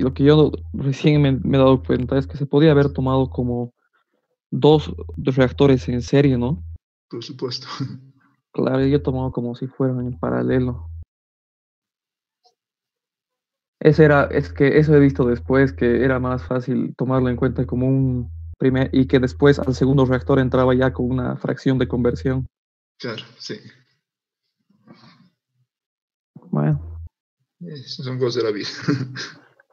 lo que yo recién me he dado cuenta es que se podía haber tomado como dos reactores en serie, ¿no? Por supuesto. Claro, yo he tomado como si fueran en paralelo. Es que eso he visto después, que era más fácil tomarlo en cuenta como un primer, y que después al segundo reactor entraba ya con una fracción de conversión. Claro, sí. Bueno, Son cosas de la vida.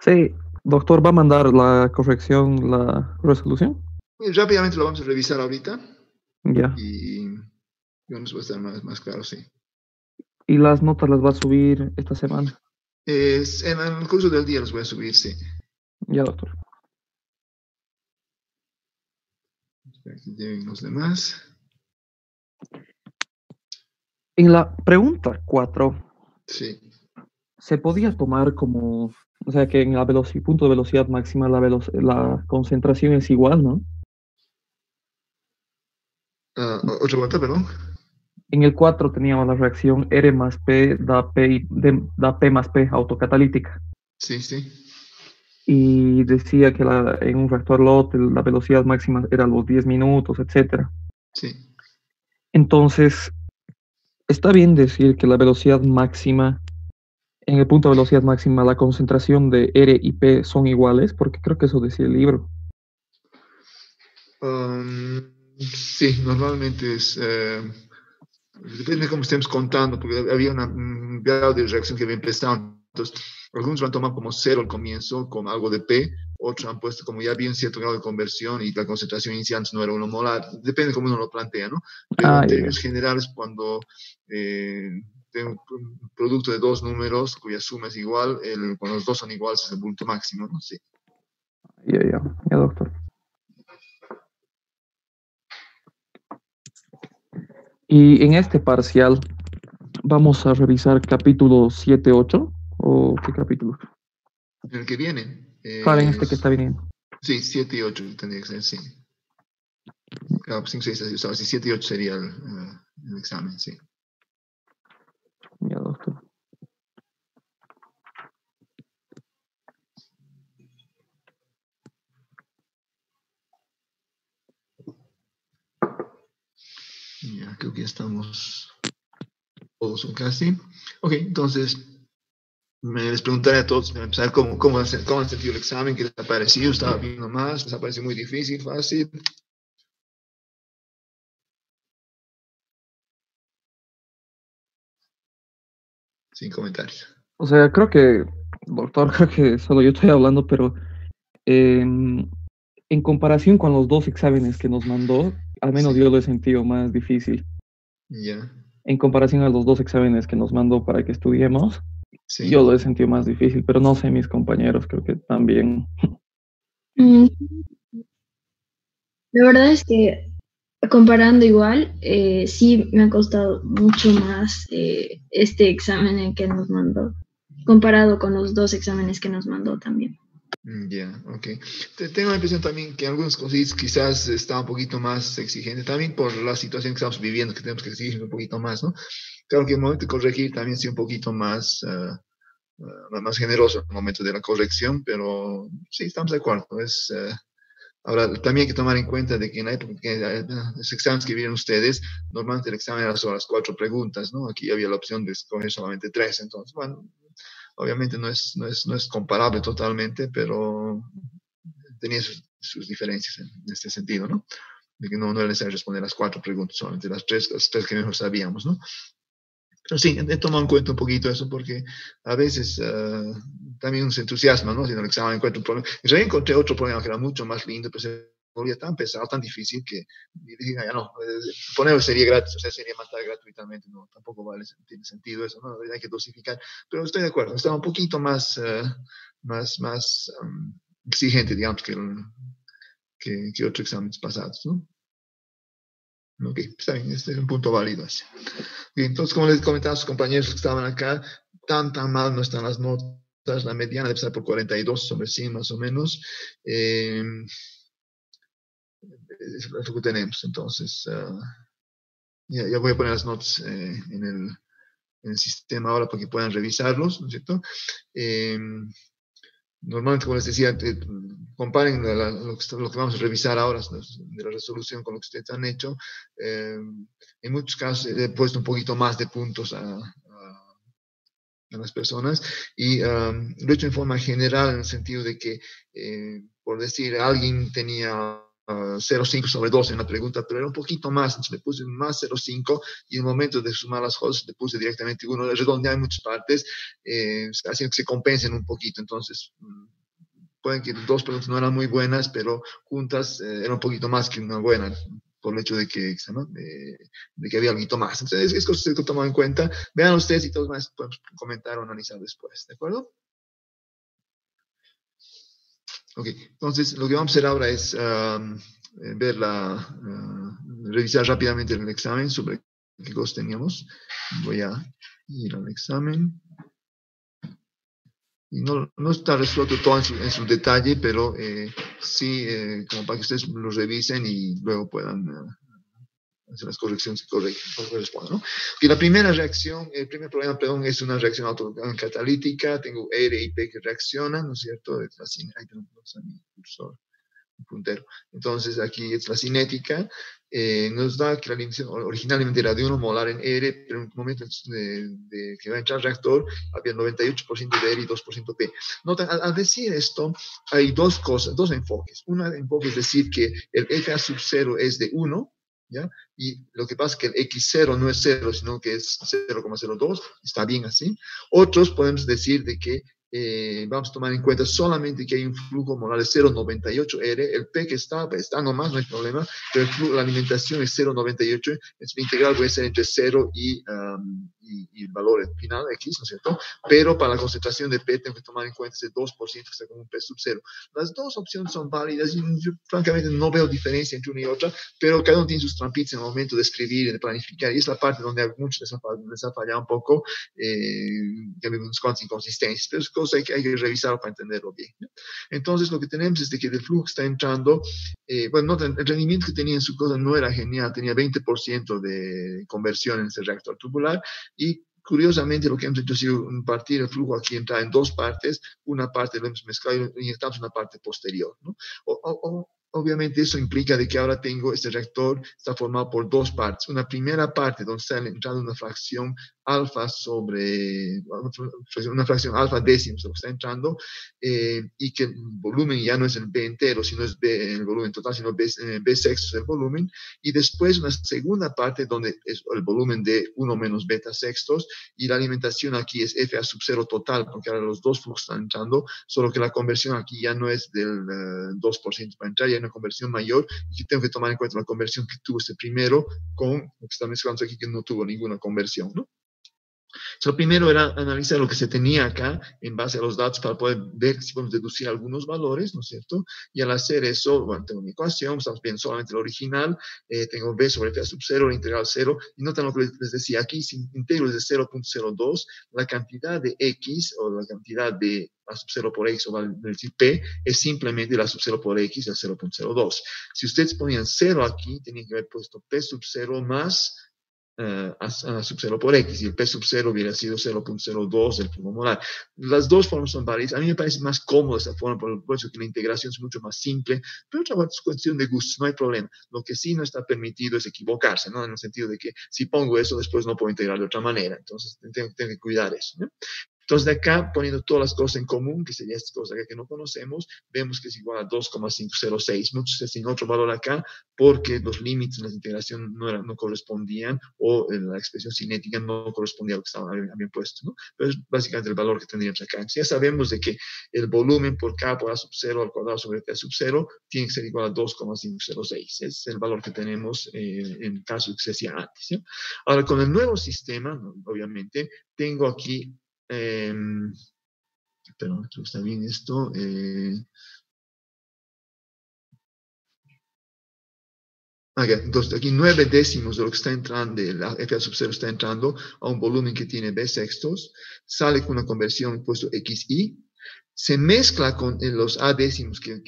sí, doctor, ¿va a mandar la corrección, la resolución? Bien, rápidamente lo vamos a revisar ahorita Ya. y nos va a estar más claro, sí. Y las notas las va a subir esta semana. En el curso del día los voy a subir, sí. Ya, doctor. Espera que lleguen los demás. En la pregunta 4 Sí. se podía tomar como, o sea, que en la punto de velocidad máxima la concentración es igual, ¿no? Otra vuelta, perdón. En el 4 teníamos la reacción R más P da P, da P más P autocatalítica. Sí, sí, Y decía que en un reactor LOT la velocidad máxima era los 10 minutos, etcétera. sí. Entonces, está bien decir que la velocidad máxima, en el punto de velocidad máxima, la concentración de R y P son iguales, porque creo que eso decía el libro. Sí, normalmente es... depende de cómo estemos contando, porque había un grado de reacción que había empezado. Entonces, algunos lo han tomado como cero al comienzo, con algo de P, otros han puesto como ya había un cierto grado de conversión y la concentración inicial no era 1 molar. Depende de cómo uno lo plantea, ¿no? Pero Ah, en ya, ya, términos generales, cuando tengo un producto de dos números cuya suma es igual, cuando los dos son iguales es el punto máximo, ¿no? Sí. ya, ya, ya, doctor. Y en este parcial vamos a revisar capítulo 7 8 o qué capítulo. En el que viene, Claro, en este que está viniendo. sí, 7 y 8 tendría que ser, sí. Claro, 5, 6, 7 y 8 sería el examen, sí. Ya, doctor. Ya, creo que ya estamos todos casi. Ok, entonces les preguntaré a todos para empezar cómo han sentido el examen, qué les ha parecido, estaba viendo más, les ha parecido muy difícil, fácil. Sin comentarios. O sea, creo que, doctor, creo que solo yo estoy hablando, pero en comparación con los dos exámenes que nos mandó, al menos Sí, yo lo he sentido más difícil. ya, En comparación a los dos exámenes que nos mandó para que estudiemos, yo sí. lo he sentido más difícil, pero no sé mis compañeros, creo que también. Mm, La verdad es que comparando igual, sí me ha costado mucho más este examen el que nos mandó, comparado con los dos exámenes que nos mandó también. Ya, ok. Tengo la impresión también que algunos cositas quizás está un poquito más exigente, también por la situación que estamos viviendo, que tenemos que exigir un poquito más, ¿no? Claro que el momento de corregir también sí un poquito más generoso en el momento de la corrección, pero sí, estamos de acuerdo. Ahora, también hay que tomar en cuenta de que en la época que los exámenes que vienen ustedes, normalmente el examen era solo las 4 preguntas, ¿no? Aquí había la opción de escoger solamente 3, entonces, bueno, obviamente no es comparable totalmente, pero tenía sus diferencias en este sentido, ¿no? De que no era necesario responder las 4 preguntas, solamente las tres que mejor sabíamos, ¿no? Pero sí, he tomado en cuenta un poquito eso porque a veces también uno se entusiasma, ¿no? Si en el examen encuentro un problema. Y yo encontré otro problema que era mucho más lindo, pero se volvía tan pesado, tan difícil que dije, ya no, ponerlo sería gratis, o sea, sería matar gratuitamente, no, tampoco tiene sentido eso, ¿no? Hay que dosificar. Pero estoy de acuerdo, estaba un poquito más exigente, digamos, que otros exámenes pasados, ¿no? Ok, está bien, este es un punto válido. Así. Y entonces, como les comentaba a sus compañeros que estaban acá, tan mal no están las notas, la mediana debe estar por 42 sobre 100 más o menos. Es lo que tenemos, entonces ya voy a poner las notas en el sistema ahora para que puedan revisarlos, ¿no es cierto? normalmente, como les decía, comparen lo que vamos a revisar ahora de la resolución con lo que ustedes han hecho. En muchos casos he puesto un poquito más de puntos a las personas y lo he hecho en forma general en el sentido de que, por decir, alguien tenía 0,5 sobre 2 en la pregunta, pero era un poquito más, entonces le puse más 0,5 y en el momento de sumar las cosas le puse directamente 1, le redondeé en muchas partes, haciendo que se compensen un poquito, entonces pueden que dos preguntas no eran muy buenas, pero juntas era un poquito más que una buena, por el hecho de que, ¿no? de que había algo más. Entonces, es cosa que tomado en cuenta. Vean ustedes y todos más podemos comentar o analizar después, ¿de acuerdo? Ok, entonces lo que vamos a hacer ahora es ver revisar rápidamente el examen sobre qué cosas teníamos. Voy a ir al examen. Y no está resuelto todo en su detalle, pero sí, como para que ustedes lo revisen y luego puedan hacer las correcciones que corresponden, ¿no? Y la primera reacción, el primer problema, perdón, es una reacción autocatalítica. Tengo R y P que reaccionan, ¿no es cierto? Es la ahí tenemos a mi cursor, un puntero. Entonces, aquí es la cinética. Nos da que la alimentación originalmente era de 1 molar en R, pero en el momento de que va a entrar al reactor, había 98% de R y 2% P. Noten, al decir esto, hay dos cosas, dos enfoques. Un enfoque es decir que el FA sub 0 es de 1, ¿ya? Y lo que pasa es que el X0 no es 0, sino que es 0,02, está bien así. Otros podemos decir de que vamos a tomar en cuenta solamente que hay un flujo molar de 0,98 R, el P que está nomás, no hay problema, pero la alimentación es 0,98, es la integral puede ser entre 0 y el valor final, X, ¿no es cierto? Pero para la concentración de P tengo que tomar en cuenta ese 2% que está como un P sub 0. Las dos opciones son válidas y yo francamente no veo diferencia entre una y otra, pero cada uno tiene sus trampitas en el momento de escribir y de planificar, y es la parte donde a muchos les ha fallado un poco, que hay unas cuantas inconsistencias, pero es cosa que hay que revisar para entenderlo bien, ¿no? Entonces, lo que tenemos es de que el flujo está entrando, bueno, no, el rendimiento que tenía en su cosa no era genial, tenía 20% de conversión en ese reactor tubular, y curiosamente lo que hemos hecho ha sido partir el flujo aquí, entrar en dos partes, una parte lo hemos mezclado y inyectamos una parte posterior, ¿no? Obviamente eso implica de que ahora tengo este reactor, está formado por dos partes. Una primera parte donde está entrando una fracción alfa sobre, una fracción alfa décimos, lo que está entrando, y que el volumen ya no es el B entero, sino es B, el volumen total, sino B sextos del volumen. Y después una segunda parte donde es el volumen de 1 menos beta sextos, y la alimentación aquí es FA sub 0 total, porque ahora los dos flujos están entrando, solo que la conversión aquí ya no es del 2% para entrar, ya hay una conversión mayor, y tengo que tomar en cuenta la conversión que tuvo este primero con lo que está mezclando aquí, que no tuvo ninguna conversión, ¿no? Lo primero era analizar lo que se tenía acá en base a los datos para poder ver si podemos deducir algunos valores, ¿no es cierto? Y al hacer eso, bueno, tengo mi ecuación, estamos viendo solamente la original, tengo B sobre F sub 0, la integral 0, y notan lo que les decía aquí, si integro desde 0,02, la cantidad de X o la cantidad de A sub 0 por X o vale decir P es simplemente la sub 0 por X a 0,02. Si ustedes ponían 0 aquí, tenían que haber puesto P sub 0 más a sub 0 por X, y el P sub 0 hubiera sido 0,02 del flujo molar. Las dos formas son válidas. A mí me parece más cómodo esa forma, por eso que la integración es mucho más simple, pero otra es cuestión de gustos, no hay problema. Lo que sí no está permitido es equivocarse, ¿no? En el sentido de que si pongo eso, después no puedo integrar de otra manera. Entonces, tengo que cuidar eso, ¿no? Entonces, de acá, poniendo todas las cosas en común, que sería esta cosa acá que no conocemos, vemos que es igual a 2,506. Muchos sin otro valor acá, porque los límites en la integración no correspondían, o la expresión cinética no correspondía a lo que habían puesto, ¿no? Pero es básicamente el valor que tendríamos acá. Entonces, ya sabemos de que el volumen por K por A sub 0 al cuadrado sobre T sub 0 tiene que ser igual a 2,506. Es el valor que tenemos en el caso que se hacía antes, ¿sí? Ahora, con el nuevo sistema, obviamente, tengo aquí pero está bien esto. Entonces, aquí 9 décimos de lo que está entrando, la FA sub 0 está entrando a un volumen que tiene B sextos, sale con una conversión puesto XI, se mezcla con los A décimos que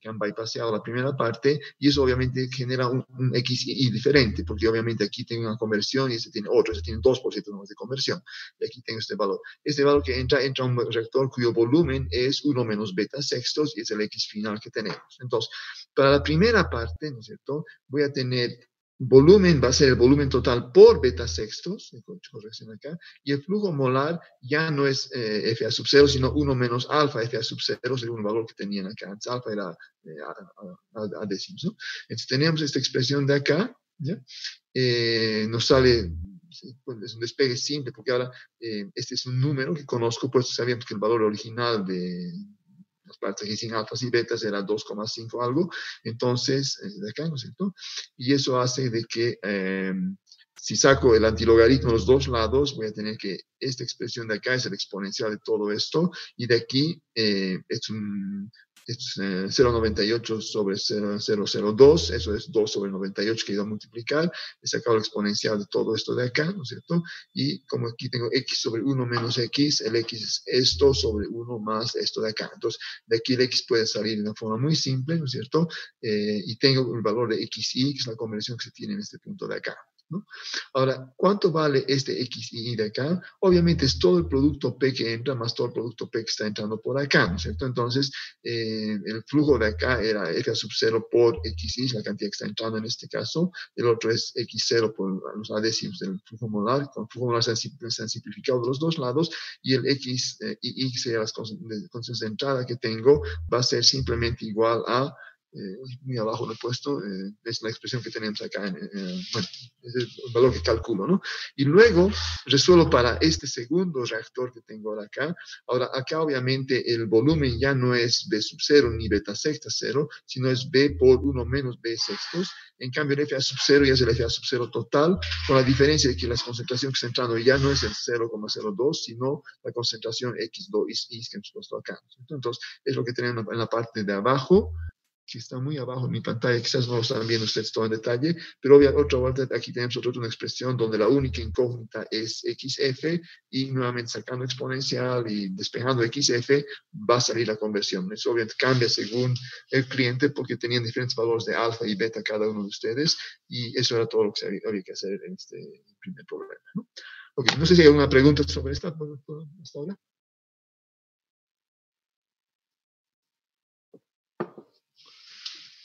han bypassado la primera parte, y eso obviamente genera un XI diferente, porque obviamente aquí tengo una conversión y este tiene otro, este tiene 2% más de conversión, y aquí tengo este valor. Este valor que entra a un reactor cuyo volumen es 1 menos beta sextos, y es el X final que tenemos. Entonces, para la primera parte, ¿no es cierto?, voy a tener volumen, va a ser el volumen total por beta sextos, corrección acá, y el flujo molar ya no es FA sub 0, sino 1 menos alfa FA sub 0, según el valor que tenían acá. Antes alfa era a décimos, ¿no? Entonces tenemos esta expresión de acá, ¿ya? Nos sale, pues, es un despegue simple, porque ahora este es un número que conozco, pues sabíamos que el valor original de las partes aquí sin alfas y betas era 2,5 algo, entonces, de acá, ¿no es cierto? Y eso hace de que si saco el antilogaritmo de los dos lados, voy a tener que esta expresión de acá es el exponencial de todo esto, y de aquí es 0,98 sobre 0,002, eso es 2 sobre 98 que he ido a multiplicar, he sacado el exponencial de todo esto de acá, ¿no es cierto? Y como aquí tengo x sobre 1 menos x, el x es esto sobre 1 más esto de acá. Entonces, de aquí el x puede salir de una forma muy simple, ¿no es cierto? Y tengo el valor de xi, que es la conversión que se tiene en este punto de acá, ¿no? Ahora, ¿cuánto vale este xi de acá? Obviamente es todo el producto P que entra más todo el producto P que está entrando por acá, ¿no es cierto? Entonces, el flujo de acá era F sub 0 por xi, la cantidad que está entrando en este caso. El otro es x0 por los A décimos del flujo molar. Con el flujo molar se han simplificado de los dos lados, y el x y y, que las constantes de entrada que tengo, va a ser simplemente igual a muy abajo lo he puesto, es la expresión que tenemos acá, bueno, es el valor que calculo, ¿no? Y luego resuelvo para este segundo reactor que tengo ahora acá. Ahora, acá obviamente el volumen ya no es B sub 0 ni beta sexta 0, sino es B por 1 menos B sextos. En cambio, el FA sub 0 ya es el FA sub 0 total, con la diferencia de que la concentración que está entrando ya no es el 0,02, sino la concentración X2 que hemos puesto acá. Entonces, es lo que tenemos en la parte de abajo, que está muy abajo en mi pantalla, quizás no lo están viendo ustedes todo en detalle, pero otra vuelta, aquí tenemos una expresión donde la única incógnita es XF, y nuevamente sacando exponencial y despejando XF, va a salir la conversión. Eso obviamente cambia según el cliente, porque tenían diferentes valores de alfa y beta cada uno de ustedes, y eso era todo lo que había que hacer en este primer problema, ¿no? Ok, no sé si hay alguna pregunta sobre esta hasta ahora.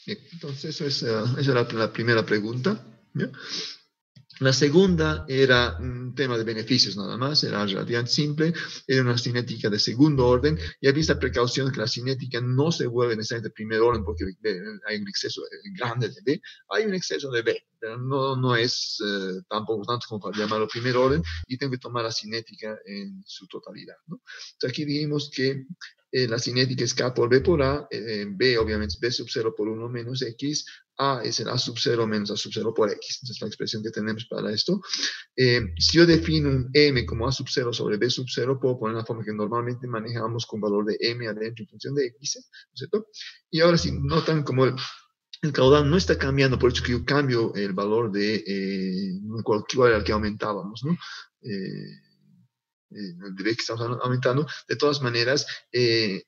Bien, entonces esa era la primera pregunta, ¿ya? La segunda era un tema de beneficios nada más, era relativamente simple, era una cinética de segundo orden, y había esta precaución que la cinética no se vuelve necesariamente de primer orden, porque hay un exceso grande de B, hay un exceso de B, pero no es tampoco tanto como para llamarlo primer orden, y tengo que tomar la cinética en su totalidad, ¿no? Entonces aquí dijimos que la cinética es K por B por A, B obviamente es B sub 0 por 1 menos X, A es el A sub 0 menos A sub 0 por X. Esa es la expresión que tenemos para esto. Si yo defino un M como A sub 0 sobre B sub 0, puedo poner la forma que normalmente manejamos con valor de M adentro en función de X, ¿no es cierto? Y ahora si notan como el caudal no está cambiando, por eso que yo cambio el valor de cualquiera que aumentábamos, ¿no? El dB que estamos aumentando. De todas maneras,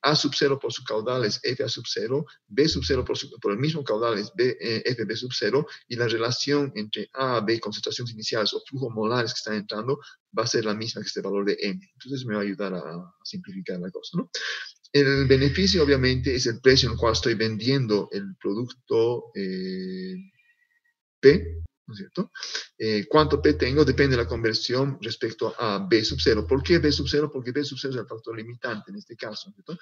A sub 0 por su caudal es F A sub 0, B sub 0 por el mismo caudal es FB sub 0, y la relación entre A, B, concentraciones iniciales o flujo molares que están entrando va a ser la misma que este valor de M. Entonces me va a ayudar a simplificar la cosa, ¿no? El beneficio obviamente es el precio en el cual estoy vendiendo el producto P, ¿no es cierto? ¿Cuánto P tengo? Depende de la conversión respecto a B sub 0. ¿Por qué B sub 0? Porque B sub 0 es el factor limitante en este caso, ¿cierto?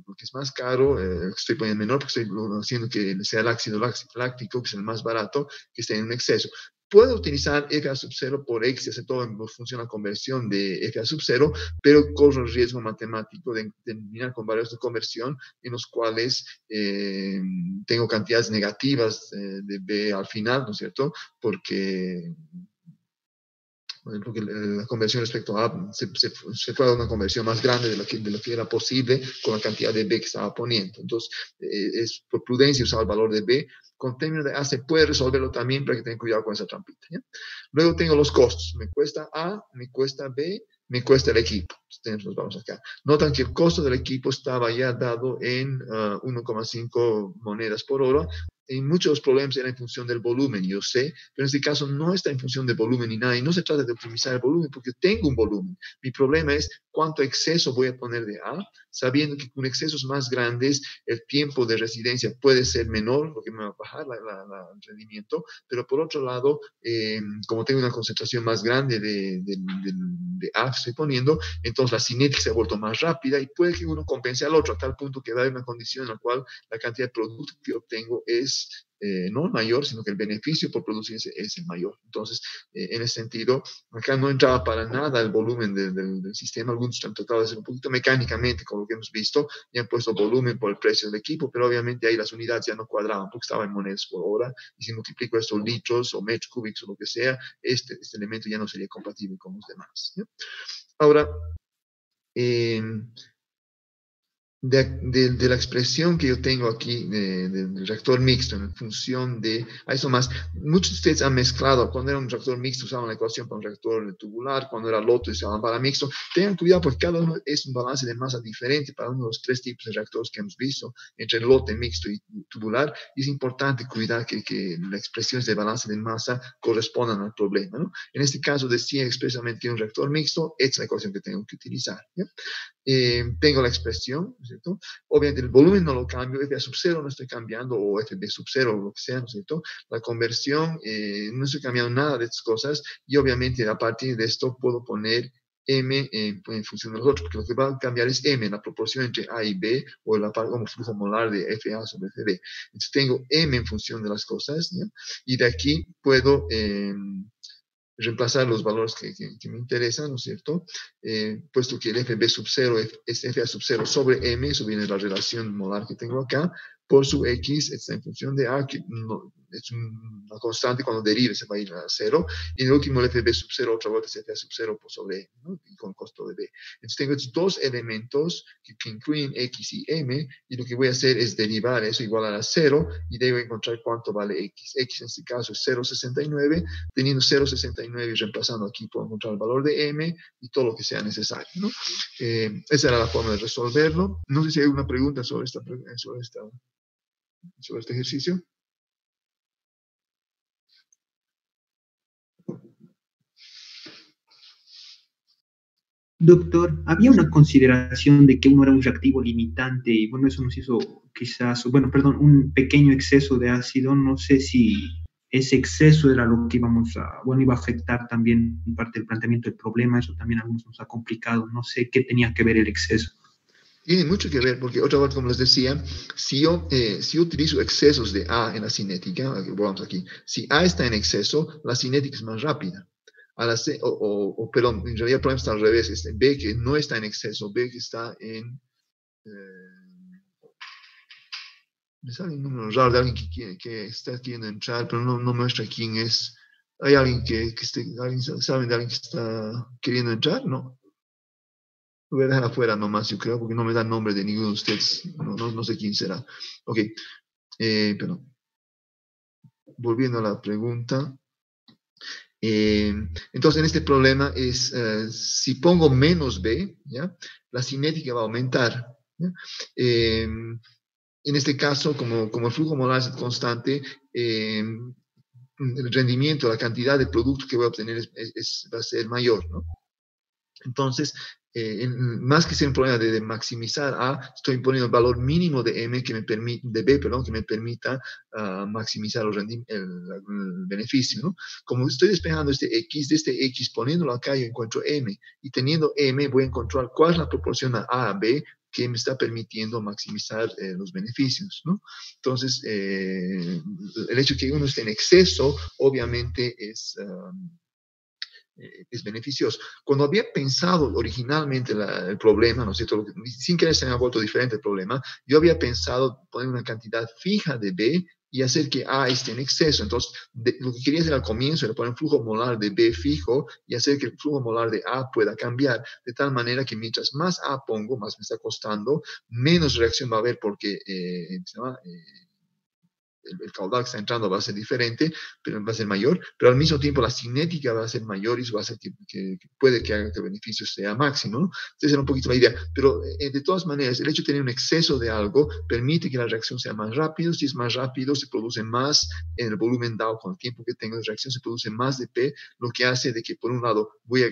Porque es más caro, estoy poniendo menor porque estoy haciendo que sea el ácido láctico, que es el más barato, que esté en un exceso. Puedo utilizar FA sub 0 por X, hace todo en función de la conversión de FA sub 0, pero corro el riesgo matemático de terminar con varios de conversión en los cuales tengo cantidades negativas de B al final, ¿no es cierto? Porque la conversión respecto a A se fue a una conversión más grande de lo que era posible con la cantidad de B que estaba poniendo. Entonces, es por prudencia usar el valor de B. Con términos de A se puede resolverlo también, pero hay que tener cuidado con esa trampita, ¿ya? Luego tengo los costos. Me cuesta A, me cuesta B, me cuesta el equipo. Nos vamos acá. Notan que el costo del equipo estaba ya dado en 1,5 monedas por hora. En muchos problemas era en función del volumen, yo sé, pero en este caso no está en función del volumen ni nada, y no se trata de optimizar el volumen porque tengo un volumen. Mi problema es cuánto exceso voy a poner de A, sabiendo que con excesos más grandes el tiempo de residencia puede ser menor, porque me va a bajar el rendimiento, pero por otro lado, como tengo una concentración más grande de A que estoy poniendo, entonces la cinética se ha vuelto más rápida y puede que uno compense al otro a tal punto que va a haber una condición en la cual la cantidad de producto que obtengo es no mayor, sino que el beneficio por producirse es el mayor. Entonces, en ese sentido, acá no entraba para nada el volumen del sistema. Algunos han tratado de hacer un poquito mecánicamente, con lo que hemos visto, y han puesto volumen por el precio del equipo, pero obviamente ahí las unidades ya no cuadraban porque estaban en monedas por hora, y si multiplico estos litros o metros cúbicos o lo que sea, este elemento ya no sería compatible con los demás, ¿no? Ahora, de la expresión que yo tengo aquí del reactor mixto en función de, a eso más, muchos de ustedes han mezclado, cuando era un reactor mixto usaban la ecuación para un reactor tubular, cuando era loto usaban para mixto. Tengan cuidado porque cada uno es un balance de masa diferente para uno de los tres tipos de reactores que hemos visto, entre lote, mixto y tubular, y es importante cuidar que las expresiones de balance de masa correspondan al problema, ¿no? En este caso decía expresamente que un reactor mixto es la ecuación que tengo que utilizar, ¿ya? Tengo la expresión, ¿no es cierto? Obviamente el volumen no lo cambio, FA sub 0 no estoy cambiando, o FB sub 0, o lo que sea, ¿no es cierto? La conversión, no estoy cambiando nada de estas cosas, y obviamente a partir de esto puedo poner M en función de los otros, porque lo que va a cambiar es M, la proporción entre A y B, o la como flujo molar de FA sobre FB. Entonces tengo M en función de las cosas, ¿ya? Y de aquí puedo reemplazar los valores que me interesan, ¿no es cierto? Puesto que el FB sub 0 es FA sub 0 sobre M, eso viene de la relación molar que tengo acá, por su X está en función de A, que no, es una constante, cuando derive se va a ir a 0, y en el último el FB sub 0 otra vuelta es FA sub 0 por sobre M, ¿no? Y con costo de B. Entonces tengo estos dos elementos que incluyen X y M, y lo que voy a hacer es derivar eso igual a 0, y debo encontrar cuánto vale X. X en este caso es 0,69, teniendo 0,69 y reemplazando aquí puedo encontrar el valor de M y todo lo que sea necesario, ¿no? Esa era la forma de resolverlo. No sé si hay una pregunta sobre este ejercicio. Doctor, había una consideración de que uno era un reactivo limitante y bueno, eso nos hizo quizás, bueno, perdón, un pequeño exceso de ácido. No sé si ese exceso era lo que bueno, iba a afectar también en parte el planteamiento del problema. Eso también a algunos nos ha complicado. No sé qué tenía que ver el exceso. Tiene mucho que ver, porque otra vez, como les decía, si yo utilizo excesos de A en la cinética, vamos aquí, si A está en exceso, la cinética es más rápida. Perdón, en realidad el problema está al revés, es B que no está en exceso, B que está en... me sale un número raro de alguien que está queriendo entrar, pero no muestra quién es. ¿Hay alguien saben de alguien que está queriendo entrar? No. Lo voy a dejar afuera nomás, yo creo, porque no me da nombre de ninguno de ustedes. No sé quién será. Ok, pero volviendo a la pregunta. Entonces, en este problema es, si pongo menos B, ¿ya? La cinética va a aumentar, ¿ya? En este caso, como el flujo molar es constante, el rendimiento, la cantidad de producto que voy a obtener va a ser mayor, ¿no? Entonces, más que ser un problema de maximizar A, estoy poniendo el valor mínimo de M de B, perdón, que me permita maximizar el beneficio, ¿no? Como estoy despejando este X, de este X poniéndolo acá yo encuentro M, y teniendo M voy a encontrar cuál es la proporción a B que me está permitiendo maximizar los beneficios, ¿no? Entonces, el hecho de que uno esté en exceso, obviamente es beneficioso. Cuando había pensado originalmente el problema, ¿no es cierto? Sin querer se me ha vuelto diferente el problema, yo había pensado poner una cantidad fija de B y hacer que A esté en exceso. Entonces, lo que quería hacer al comienzo era poner un flujo molar de B fijo y hacer que el flujo molar de A pueda cambiar, de tal manera que mientras más A pongo, más me está costando, menos reacción va a haber porque el caudal que está entrando va a ser diferente, pero va a ser mayor, pero al mismo tiempo la cinética va a ser mayor y eso va a hacer que puede que haga que el beneficio sea máximo, ¿no? Esa era un poquito la idea, pero de todas maneras, el hecho de tener un exceso de algo permite que la reacción sea más rápido. Si es más rápido, se produce más en el volumen dado con el tiempo que tengo de reacción, se produce más de P, lo que hace de que por un lado voy a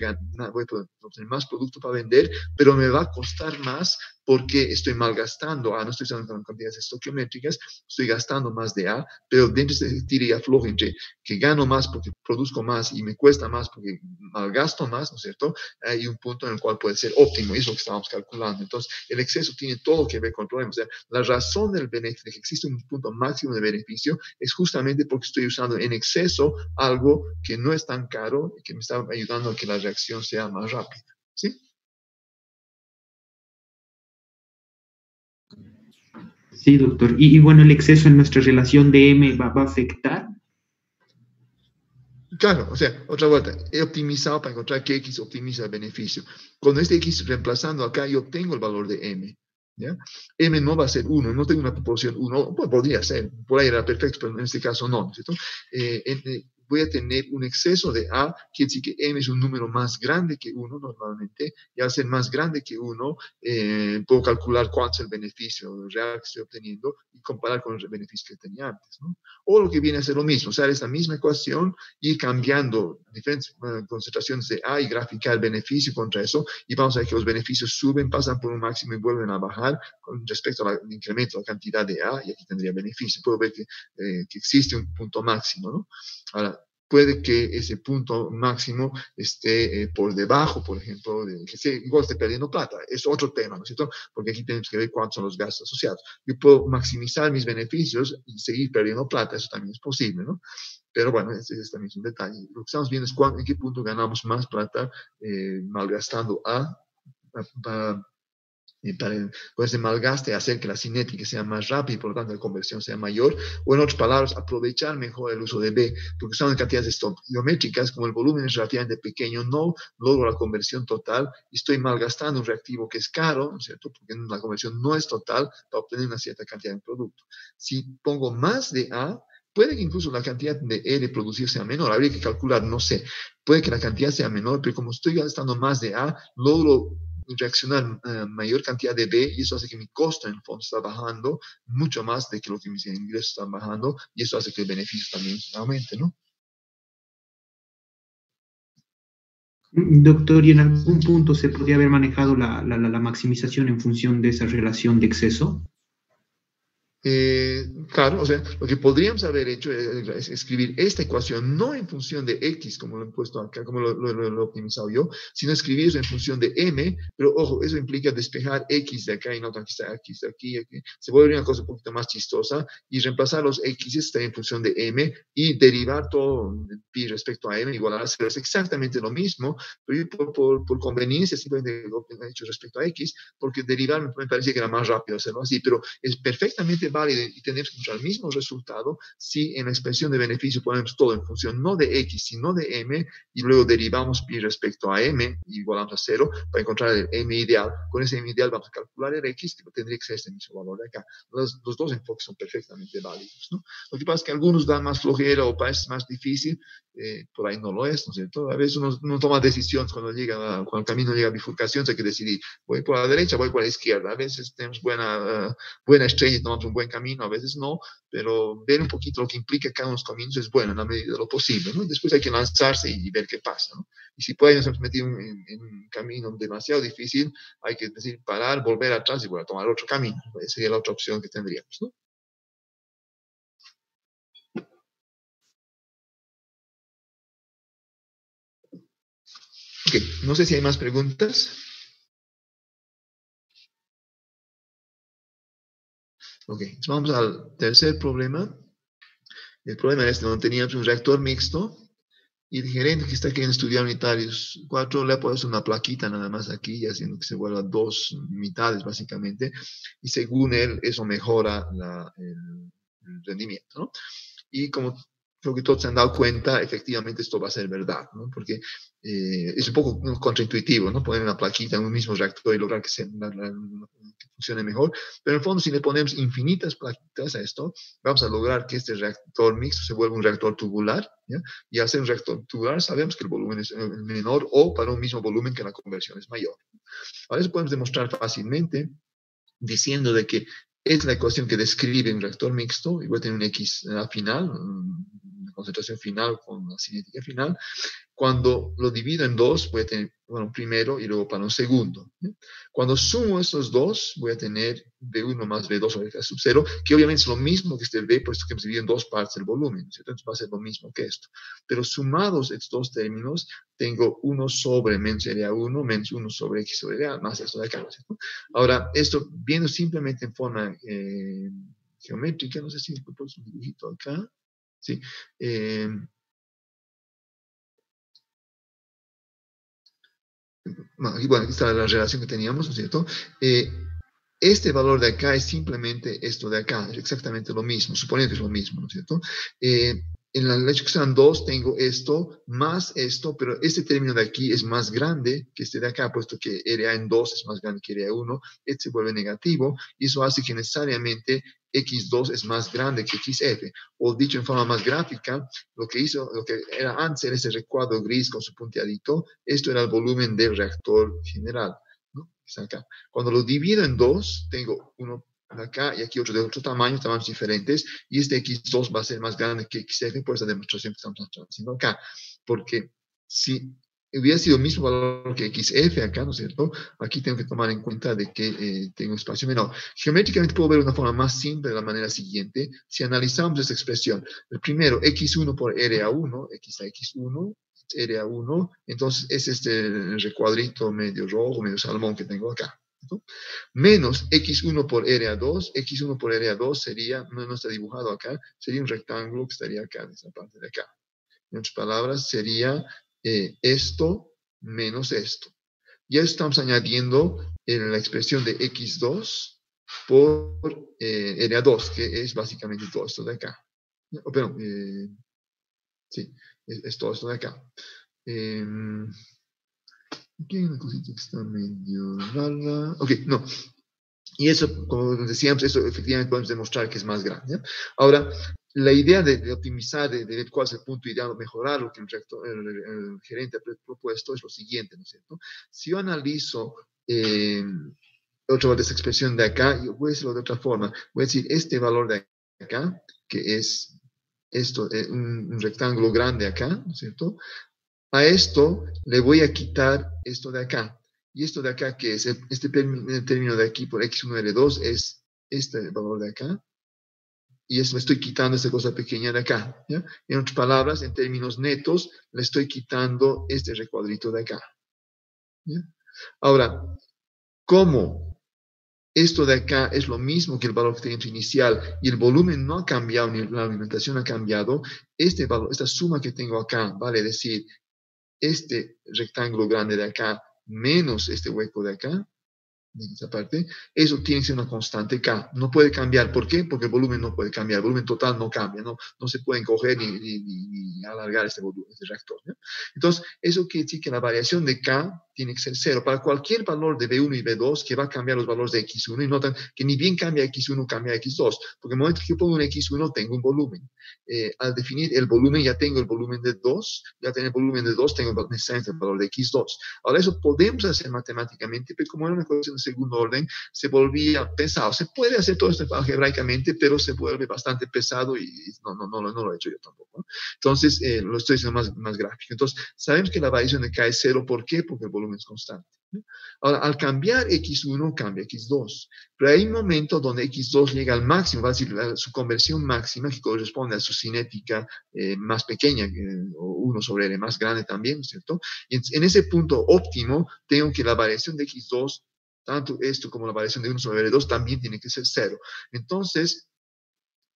poder obtener más producto para vender, pero me va a costar más porque estoy malgastando A, no estoy usando cantidades estoquiométricas, estoy gastando más de A, pero dentro de ese tira y afloje entre que gano más porque produzco más y me cuesta más porque malgasto más, ¿no es cierto? Hay un punto en el cual puede ser óptimo, y eso es lo que estábamos calculando. Entonces, el exceso tiene todo que ver con el problema. O sea, la razón del beneficio, de que existe un punto máximo de beneficio, es justamente porque estoy usando en exceso algo que no es tan caro y que me está ayudando a que la reacción sea más rápida. ¿Sí? Sí, doctor. Y bueno, el exceso en nuestra relación de M va a afectar. Claro, o sea, otra vuelta, he optimizado para encontrar que X optimiza el beneficio. Con este X reemplazando acá, yo obtengo el valor de M. ¿Ya? M no va a ser 1, no tengo una proporción 1, pues podría ser, por ahí era perfecto, pero en este caso no, ¿cierto? Voy a tener un exceso de A, quiere decir que M es un número más grande que 1 normalmente, y al ser más grande que 1, puedo calcular cuánto es el beneficio real que estoy obteniendo y comparar con el beneficio que tenía antes, ¿no? O lo que viene a ser lo mismo, o sea, esta misma ecuación, ir cambiando diferentes concentraciones de A y graficar el beneficio contra eso, y vamos a ver que los beneficios suben, pasan por un máximo y vuelven a bajar con respecto al incremento de la cantidad de A, y aquí tendría beneficio. Puedo ver que existe un punto máximo, ¿no? Ahora, puede que ese punto máximo esté por debajo, por ejemplo, de que igual esté perdiendo plata. Es otro tema, ¿no es cierto? Porque aquí tenemos que ver cuántos son los gastos asociados. Yo puedo maximizar mis beneficios y seguir perdiendo plata, eso también es posible, ¿no? Pero bueno, ese también es un detalle. Lo que estamos viendo es en qué punto ganamos más plata malgastando A para con ese malgaste hacer que la cinética sea más rápida y por lo tanto la conversión sea mayor, o en otras palabras, aprovechar mejor el uso de B, porque usando cantidades estoquiométricas, como el volumen es relativamente pequeño, no logro la conversión total y estoy malgastando un reactivo que es caro, ¿no es cierto? Porque la conversión no es total para obtener una cierta cantidad de producto. Si pongo más de A, puede que incluso la cantidad de E producir sea menor, habría que calcular, no sé, puede que la cantidad sea menor, pero como estoy gastando más de A, logro reaccionar mayor cantidad de B y eso hace que mi costo en el fondo está bajando mucho más de que lo que mis ingresos están bajando y eso hace que el beneficio también aumente, ¿no? Doctor, ¿y en algún punto se podría haber manejado la maximización en función de esa relación de exceso? Claro, o sea, lo que podríamos haber hecho es escribir esta ecuación no en función de X, como lo he puesto acá, como lo he optimizado yo, sino escribir eso en función de M, pero ojo, eso implica despejar X de acá y no X de aquí, aquí. Se vuelve una cosa un poquito más chistosa y reemplazar los X está en función de M y derivar todo pi respecto a M igual a 0. Es exactamente lo mismo, pero yo por conveniencia simplemente lo he hecho respecto a X, porque derivar me parecía que era más rápido hacerlo así, pero es perfectamente válido y tenemos que encontrar el mismo resultado si en la expresión de beneficio ponemos todo en función no de X, sino de M, y luego derivamos pi respecto a M, igualamos a 0, para encontrar el M ideal. Con ese M ideal vamos a calcular el X, que tendría que ser este mismo valor de acá. Los dos enfoques son perfectamente válidos, ¿no? Lo que pasa es que algunos dan más flojera o parece más difícil, por ahí no lo es, ¿no es cierto? A veces uno toma decisiones cuando el camino llega a bifurcación, hay que decidir, voy por la derecha, voy por la izquierda. A veces tenemos buena estrella y tomamos un buen camino, a veces no, pero ver un poquito lo que implica cada uno de los caminos es bueno en la medida de lo posible, ¿no? Después hay que lanzarse y ver qué pasa, ¿no? Y si por ahí nos hemos metido en un camino demasiado difícil, hay que decir, parar, volver atrás y volver a tomar otro camino. Esa sería la otra opción que tendríamos, ¿no? Ok, no sé si hay más preguntas. Ok, vamos al tercer problema. El problema es donde teníamos un reactor mixto y el gerente que está queriendo estudiar unitarios 4 le ha puesto una plaquita nada más aquí, haciendo que se vuelvan dos mitades básicamente, y según él eso mejora el rendimiento, ¿no? Y como creo que todos se han dado cuenta, efectivamente esto va a ser verdad, ¿no? Porque es un poco contraintuitivo, ¿no? Poner una plaquita en un mismo reactor y lograr que funcione mejor, pero en el fondo si le ponemos infinitas plaquitas a esto, vamos a lograr que este reactor mixto se vuelva un reactor tubular, ¿ya? Y al ser un reactor tubular sabemos que el volumen es menor o para un mismo volumen que la conversión es mayor. Ahora eso podemos demostrar fácilmente diciendo de que es la ecuación que describe un reactor mixto, y voy a tener un X al final, una concentración final con una cinética final. Cuando lo divido en dos, voy a tener, bueno, un primero y luego para un segundo. ¿Sí? Cuando sumo estos dos, voy a tener V1 más V2 sobre K sub 0, que obviamente es lo mismo que este V, puesto que hemos dividido en dos partes el volumen, ¿cierto? Entonces va a ser lo mismo que esto. Pero sumados estos dos términos, tengo 1 sobre menos RA1, menos 1 sobre X sobre RA, más esto de acá, ¿cierto? Ahora, esto viendo simplemente en forma geométrica, no sé si puedo poner un dibujito acá, ¿sí? Bueno, aquí está la relación que teníamos, ¿no es cierto? Este valor de acá es simplemente esto de acá, es exactamente lo mismo, suponiendo que es lo mismo, ¿no es cierto? En la hecho que sean dos, tengo esto más esto, pero este término de aquí es más grande que este de acá, puesto que RA en 2 es más grande que RA 1, este se vuelve negativo, y eso hace que necesariamente X2 es más grande que XF, o dicho en forma más gráfica, lo que era antes era ese recuadro gris con su punteadito, esto era el volumen del reactor general, ¿no? Está acá. Cuando lo divido en dos, tengo uno de acá y aquí otro de otro tamaño, tamaños diferentes, y este X2 va a ser más grande que XF por esa demostración que estamos haciendo acá. Porque si hubiera sido el mismo valor que XF acá, ¿no es cierto? Aquí tengo que tomar en cuenta de que tengo un espacio menor. Geométricamente puedo ver una forma más simple de la manera siguiente. Si analizamos esta expresión, el primero, X1 por RA1, X a X1, RA1, entonces es este recuadrito medio rojo, medio salmón que tengo acá, ¿no? Menos X1 por RA2, X1 por RA2 sería, no está dibujado acá, sería un rectángulo que estaría acá, en esta parte de acá. En otras palabras, sería esto menos esto. Ya estamos añadiendo en la expresión de X2 por RA2, que es básicamente todo esto de acá. Perdón, sí, es todo esto de acá. Aquí hay una cosita que está medio rara. Ok, no. Y eso, como decíamos, eso efectivamente podemos demostrar que es más grande, ¿ya? Ahora, la idea de optimizar, de ver cuál es el punto ideal, mejorar lo que el gerente ha propuesto es lo siguiente, ¿no es cierto? Si yo analizo otra vez esa expresión de acá, yo voy a decirlo de otra forma. Voy a decir este valor de acá, que es esto, un rectángulo grande acá, ¿no es cierto? A esto le voy a quitar esto de acá. Y esto de acá, que es este término de aquí por X1L2, es este valor de acá. Y eso le estoy quitando esta cosa pequeña de acá, ¿ya? En otras palabras, en términos netos, le estoy quitando este recuadrito de acá, ¿ya? Ahora, ¿cómo esto de acá es lo mismo que el valor que teníamos inicial y el volumen no ha cambiado ni la alimentación ha cambiado? Este valor, esta suma que tengo acá, vale decir, este rectángulo grande de acá menos este hueco de acá, en esa parte, eso tiene que ser una constante K. No puede cambiar. ¿Por qué? Porque el volumen no puede cambiar. El volumen total no cambia. No se puede encoger ni alargar este volumen, este reactor, ¿no? Entonces, eso quiere decir que la variación de K tiene que ser cero. Para cualquier valor de V1 y V2 que va a cambiar los valores de X1, y notan que ni bien cambia X1, cambia X2. Porque en el momento que yo pongo un X1, tengo un volumen. Al definir el volumen, ya tengo el volumen de 2. Ya tengo el volumen de 2, tengo necesariamente el valor de X2. Ahora, eso podemos hacer matemáticamente, pero como era una ecuación de segundo orden, se volvía pesado. Se puede hacer todo esto algebraicamente, pero se vuelve bastante pesado y no lo he hecho yo tampoco, ¿no? Entonces, lo estoy haciendo más gráfico. Entonces, sabemos que la variación de K es cero. ¿Por qué? Porque el volumen es constante, ¿no? Ahora, al cambiar X1, cambia X2. Pero hay un momento donde X2 llega al máximo, va a decir, su conversión máxima, que corresponde a su cinética más pequeña, o 1 sobre L más grande también, ¿cierto? Y en ese punto óptimo, tengo que la variación de X2, tanto esto como la variación de 1 sobre L2, también tiene que ser cero. Entonces,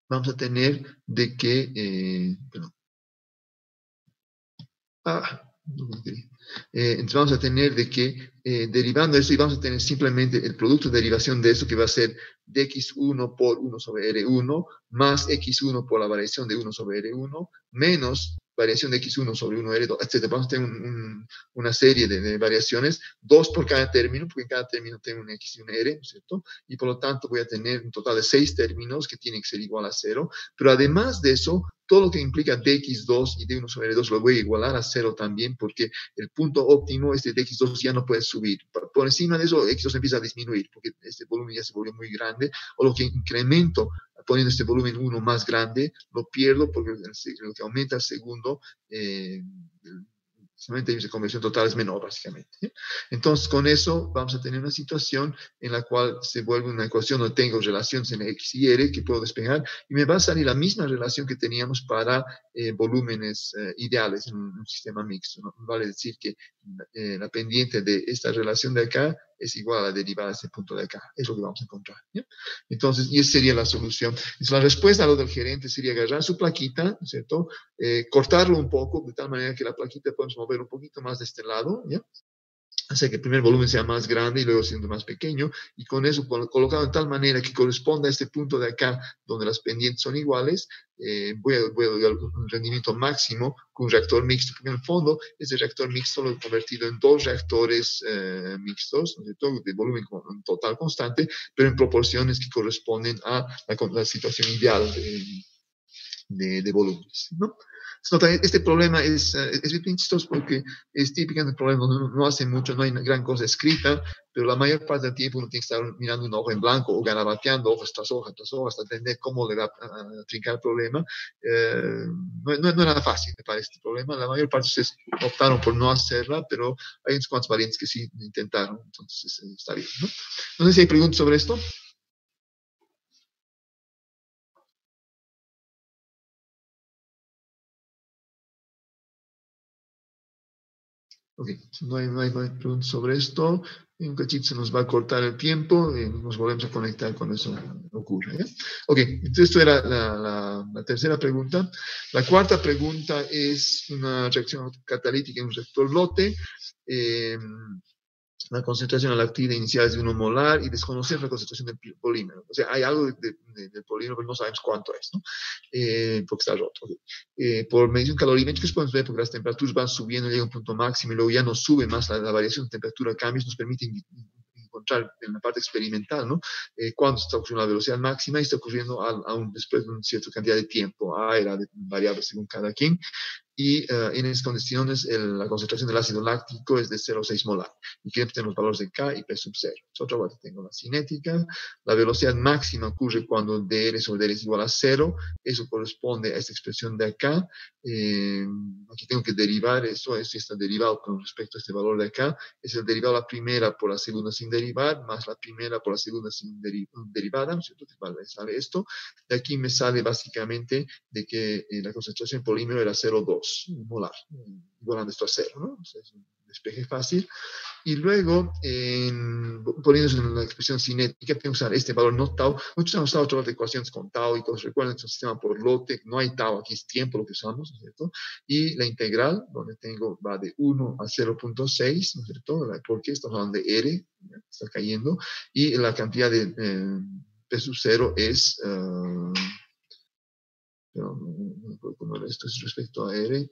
vamos a tener de que, Entonces vamos a tener de que, derivando eso, y vamos a tener simplemente el producto de derivación de eso, que va a ser dx1 por 1 sobre R1, más x1 por la variación de 1 sobre R1, menos variación de x1 sobre 1 R2, etc. Vamos a tener una serie de variaciones, 2 por cada término, porque en cada término tengo un x y un R, ¿no es cierto? Y por lo tanto voy a tener un total de 6 términos que tienen que ser igual a 0, pero además de eso, todo lo que implica dx2 y d1 sobre r2 lo voy a igualar a 0 también, porque el punto óptimo, este dx2 ya no puede subir. Por encima de eso, x2 empieza a disminuir, porque este volumen ya se volvió muy grande, o lo que incremento poniendo este volumen 1 más grande, lo pierdo porque lo que aumenta el segundo, solamente de conversión total es menor, básicamente. ¿Sí? Entonces, con eso vamos a tener una situación en la cual se vuelve una ecuación donde tengo relaciones en x y r que puedo despejar, y me va a salir la misma relación que teníamos para volúmenes ideales en un sistema mixto, ¿no? Vale decir que la pendiente de esta relación de acá es igual a la derivada de este punto de acá. Es lo que vamos a encontrar. ¿Sí? Entonces, y esa sería la solución. Entonces, la respuesta a lo del gerente sería agarrar su plaquita, ¿no es cierto? Cortarlo un poco, de tal manera que la plaquita podemos mover un poquito más de este lado, ¿ya? Hacer que el primer volumen sea más grande y luego siendo más pequeño, y con eso colocado en tal manera que corresponda a este punto de acá, donde las pendientes son iguales, voy a dar un rendimiento máximo con un reactor mixto, porque en el fondo ese reactor mixto lo he convertido en 2 reactores mixtos, ¿no es cierto?, de volumen total constante, pero en proporciones que corresponden a la situación ideal de volúmenes, ¿no? Este problema es bien chistoso porque es típico del problema, no hace mucho, no hay gran cosa escrita, pero la mayor parte del tiempo uno tiene que estar mirando una hoja en blanco o garabateando hojas tras hoja tras hoja hasta entender cómo le va a trincar el problema. No es nada fácil para este problema. La mayor parte de ustedes optaron por no hacerla, pero hay unos cuantos variantes que sí intentaron, entonces está bien, ¿no? No sé si hay preguntas sobre esto. Ok, no hay preguntas sobre esto. En un cachito se nos va a cortar el tiempo y nos volvemos a conectar cuando eso ocurra. ¿Ya? Ok, entonces esto era la tercera pregunta. La cuarta pregunta es una reacción catalítica en un reactor lote. La concentración a la actividad inicial es de 1 molar y desconocer la concentración del polímero. O sea, hay algo del polímero, pero no sabemos cuánto es, ¿no? Porque está roto. Okay. Por medición calorimétrica podemos ver porque las temperaturas van subiendo, llega a un punto máximo y luego ya no sube más la variación de temperatura, cambios nos permiten encontrar en la parte experimental, ¿no? Cuando está ocurriendo la velocidad máxima y está ocurriendo después de una cierta cantidad de tiempo. A era variable según cada quien. Y en esas condiciones la concentración del ácido láctico es de 0,6 molar. Y aquí tenemos los valores de K y P sub 0. Otra vuelta tengo la cinética. La velocidad máxima ocurre cuando dr sobre dr es igual a 0. Eso corresponde a esta expresión de acá. Aquí tengo que derivar eso está derivado con respecto a este valor de acá. Es el derivado de la primera por la segunda sin derivar, más la primera por la segunda sin derivada, ¿no es cierto? Sale esto. De aquí me sale básicamente de que la concentración en polímero era 0,2 molar, igualando esto a 0, ¿no? O sea, es un despeje fácil. Y luego, poniéndose en la expresión cinética, tengo que usar este valor no tau. Muchos han usado otras ecuaciones con tau y cosas. Recuerden que es un sistema por lote, no hay tau, aquí es tiempo lo que usamos, ¿no es cierto? Y la integral, donde tengo, va de 1 a 0,6, ¿no es cierto? Porque estamos hablando de R, ¿ya? Está cayendo, y la cantidad de P sub 0 es... pero no puedo poner esto es respecto a R.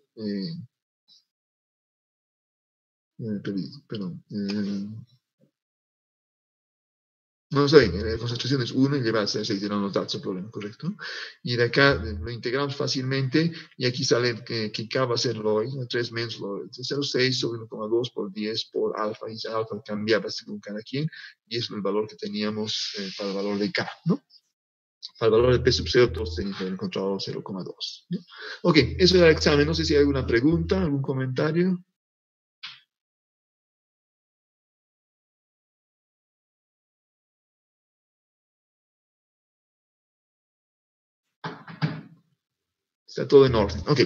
Perdón. No sé, la concentración es 1 y lleva a 6 de la nota, ese problema, ¿correcto? Y de acá lo integramos fácilmente y aquí sale que K va a ser log, 3 menos log 0,6 sobre 1,2 por 10 por alfa, y alfa cambiaba según cada quien, y eso es el valor que teníamos para el valor de K, ¿no? Para el valor de P sub 0, todos tenían que haber encontrado 0,2. ¿No? Ok, eso era el examen. No sé si hay alguna pregunta, algún comentario. Está todo en orden. Ok,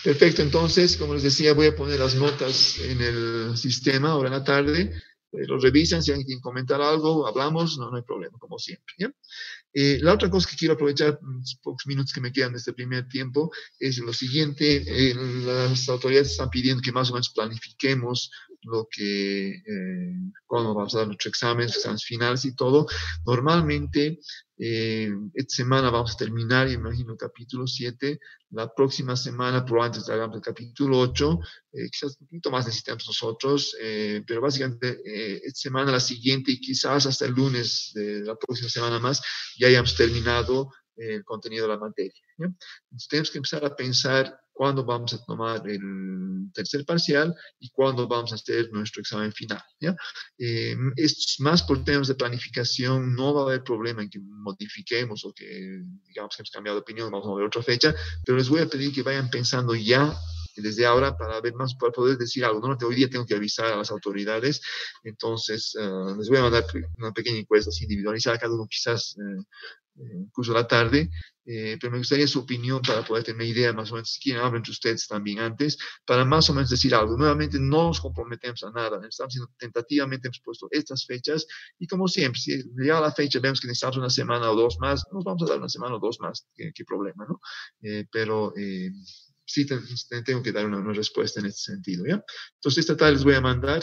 perfecto. Entonces, como les decía, voy a poner las notas en el sistema ahora en la tarde. lo revisan, si alguien quiere comentar algo, hablamos, no hay problema, como siempre, ¿ya? La otra cosa que quiero aprovechar los pocos minutos que me quedan de este primer tiempo es lo siguiente. Las autoridades están pidiendo que más o menos planifiquemos lo que, cuando vamos a dar nuestros exámenes finales y todo. Normalmente, esta semana vamos a terminar, imagino, el capítulo 7. La próxima semana probablemente hagamos el capítulo 8. Quizás un poquito más necesitamos nosotros, pero básicamente esta semana, la siguiente y quizás hasta el lunes de la próxima semana más, ya hayamos terminado el contenido de la materia, ¿ya? Entonces tenemos que empezar a pensar cuándo vamos a tomar el tercer parcial y cuándo vamos a hacer nuestro examen final, ¿ya? Es más por temas de planificación, no va a haber problema en que modifiquemos o que digamos que hemos cambiado de opinión, vamos a mover otra fecha, pero les voy a pedir que vayan pensando ya desde ahora para ver más, para poder decir algo. ¿No? Hoy día tengo que avisar a las autoridades, entonces les voy a mandar una pequeña encuesta así individualizada, cada uno quizás incluso a la tarde, pero me gustaría su opinión para poder tener una idea más o menos, si quieren hablar entre ustedes también antes, para más o menos decir algo. Nuevamente, no nos comprometemos a nada, estamos haciendo tentativamente, hemos puesto estas fechas, y como siempre, si llega la fecha, vemos que necesitamos una semana o dos más, nos vamos a dar una semana o dos más, qué problema, ¿no? Pero sí tengo que dar una respuesta en este sentido, ¿ya? Entonces, esta tarde les voy a mandar,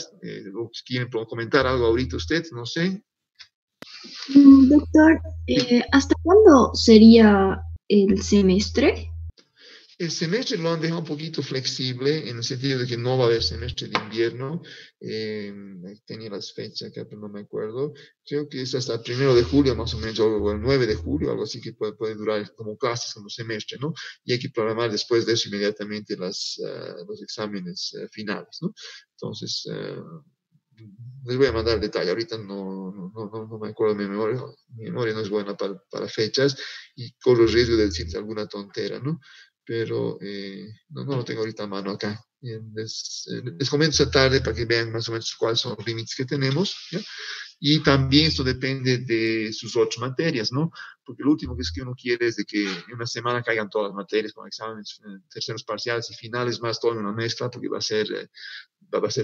o si quieren comentar algo ahorita ustedes, no sé. Doctor, ¿hasta cuándo sería el semestre? El semestre lo han dejado un poquito flexible en el sentido de que no va a haber semestre de invierno. Tenía las fechas acá, pero no me acuerdo. Creo que es hasta el 1 de julio más o menos, o el 9 de julio, algo así que puede durar como clases, como semestre, ¿no? Y hay que programar después de eso inmediatamente los exámenes finales, ¿no? Entonces, les voy a mandar detalle. Ahorita no me acuerdo de mi memoria. Mi memoria no es buena para fechas y corro el riesgo de decirles alguna tontera, ¿no? Pero no lo tengo ahorita a mano acá. Les comento esta tarde para que vean más o menos cuáles son los límites que tenemos, ¿ya? Y también esto depende de sus 8 materias, ¿no? Porque lo último que uno quiere es de que en una semana caigan todas las materias con exámenes, terceros parciales y finales, más todo en una mezcla, porque va a ser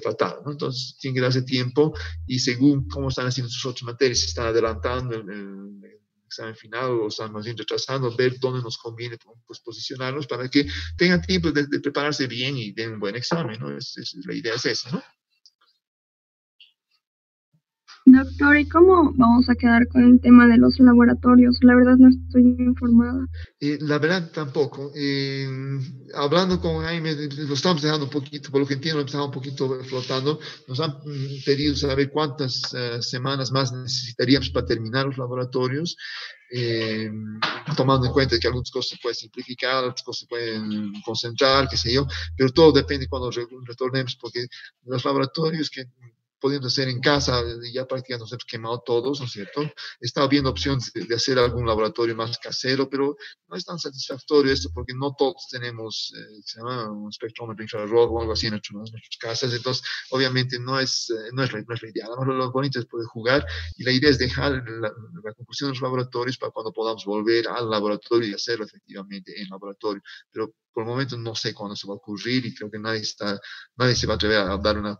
fatal, ¿no? Entonces, tiene que darse tiempo y según cómo están haciendo sus 8 materias, si están adelantando el examen final o están más bien retrasando, ver dónde nos conviene pues, posicionarnos para que tengan tiempo de prepararse bien y den un buen examen, ¿no? La idea es esa, ¿no? Doctor, ¿y cómo vamos a quedar con el tema de los laboratorios? La verdad no estoy informada. La verdad tampoco. Hablando con Jaime, lo estamos dejando un poquito, por lo que entiendo, lo estamos un poquito flotando. Nos han pedido saber cuántas semanas más necesitaríamos para terminar los laboratorios, tomando en cuenta que algunas cosas se pueden simplificar, otras cosas se pueden concentrar, qué sé yo, pero todo depende cuando retornemos, porque los laboratorios que podemos hacer en casa, ya prácticamente nos hemos quemado todos, ¿no es cierto? He estado viendo opciones de hacer algún laboratorio más casero, pero no es tan satisfactorio esto porque no todos tenemos se llama un espectrómetro infrarrojo o algo así en nuestras casas, entonces obviamente no es la idea. Además, lo bonito es poder jugar y la idea es dejar la conclusión de los laboratorios para cuando podamos volver al laboratorio y hacerlo efectivamente en laboratorio, pero por el momento no sé cuándo se va a ocurrir y creo que nadie se va a atrever a dar una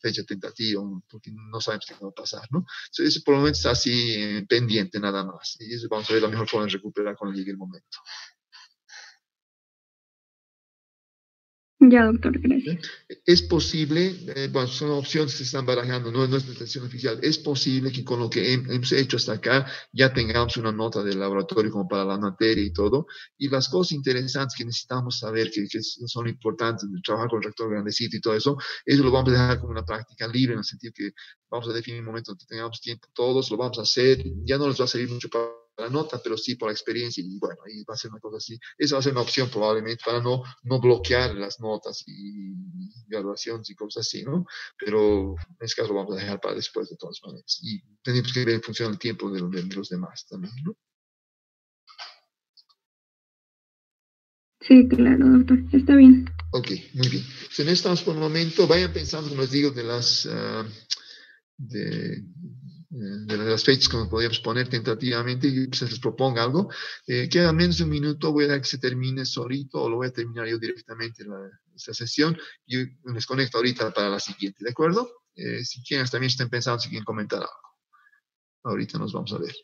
fecha tentativa porque no sabemos qué va a pasar, ¿no? Entonces, eso por el momento está así pendiente nada más y eso vamos a ver la mejor forma de recuperar cuando llegue el momento. Ya, doctor, gracias. Es posible, bueno, son opciones que se están barajando, no es intención oficial, es posible que con lo que hemos hecho hasta acá ya tengamos una nota del laboratorio como para la materia y todo, y las cosas interesantes que necesitamos saber, que son importantes, de trabajar con el reactor grandecito y todo eso lo vamos a dejar como una práctica libre, en el sentido que vamos a definir un momento que tengamos tiempo todos, lo vamos a hacer, ya no nos va a salir mucho para la nota, pero sí por la experiencia y bueno, ahí va a ser una cosa así. Esa va a ser una opción probablemente para no bloquear las notas y evaluaciones y cosas así, ¿no? Pero en este caso lo vamos a dejar para después de todas maneras. Y tenemos que ver en función del tiempo de los demás también, ¿no? Sí, claro, doctor, está bien. Ok, muy bien. Si no estamos por el momento, vayan pensando, como les digo, de las fechas que podríamos poner tentativamente y que se les proponga algo. Queda menos de un minuto, voy a dejar que se termine solito o lo voy a terminar yo directamente esta sesión y les conecto ahorita para la siguiente, ¿de acuerdo? Si quieres también estén pensando, si quieren comentar algo. Ahorita nos vamos a ver.